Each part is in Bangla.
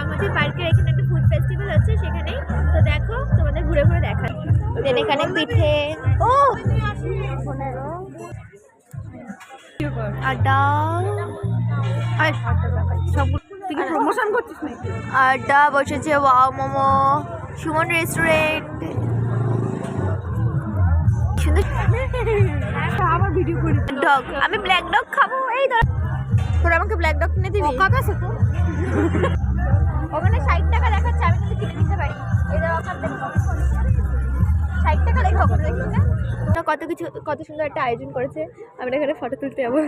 আমাদের পার্কের এখানে একটা ফুড ফেস্টিভ্যাল হচ্ছে, সেখানেই তো দেখো তোমাদের ঘুরে ঘুরে দেখা। এখানে পিঠে ও আড্ডা আর সব থেকে প্রমোশন করছিস নাকি? আড্ডা বসেছে, ওয়াও মোমো, সুমন রেস্টুরেন্ট। সুন্দর আমার ভিডিও করি। ডগ, আমি ব্ল্যাক ডগ খাবো। এই ধর তোর আমাকে ব্ল্যাক ডগ কিনে দিবি? কথা আছে তো ওখানে 60 টাকা দেখাচ্ছে, আমি কিন্তু কিনে নিতে পারি। এই ধর ওখান থেকে 60 টাকা লেখা, ওখানে দেখি না কত কিছু, কত সুন্দর একটা আয়োজন করেছে। আমরা এখানে ফটো তুলতে যাবো।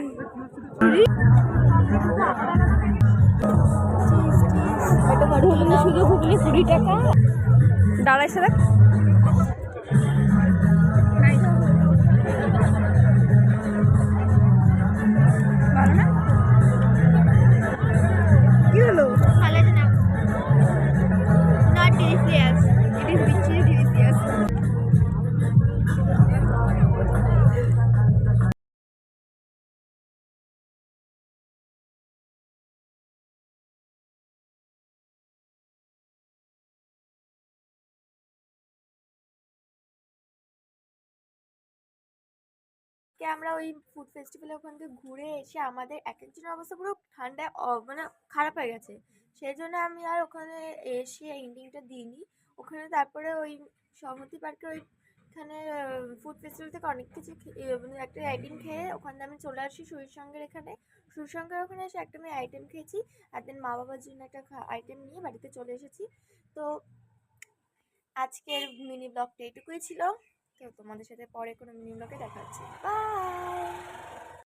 একটা ফটো তুলতে শুধু ঘুগলি 20 টাকা। দাঁড়াই সেটা ভালো না? কি হলো? ভালো না, নট ডিলিশিয়াস, ইট ইজ বিচি ডিলিশিয়াস। আমরা ওই ফুড ফেস্টিভ্যালে ওখান থেকে ঘুরে এসে আমাদের এক একজনের অবস্থা পুরো ঠান্ডায় মানে খারাপ হয়ে গেছে। সেই জন্য আমি আর ওখানে এসে এন্ডিংটা দিইনি। ওখানে তারপরে ওই সংহতি পার্কের ওইখানে ফুড ফেস্টিভ্যাল থেকে অনেক কিছু মানে একটা আইটেম খেয়ে ওখানে আমি চলে আসি সুরসঙ্গের এখানে। সুরসঙ্গের ওখানে এসে একটা আমি আইটেম খেয়েছি, আর দেন মা বাবার জন্য একটা আইটেম নিয়ে বাড়িতে চলে এসেছি। তো আজকের মিনি ব্লগটা এটুকুই ছিল। তো তোমাদের সাথে পরে কোনো মিনি ব্লগে দেখা হচ্ছে। বাই।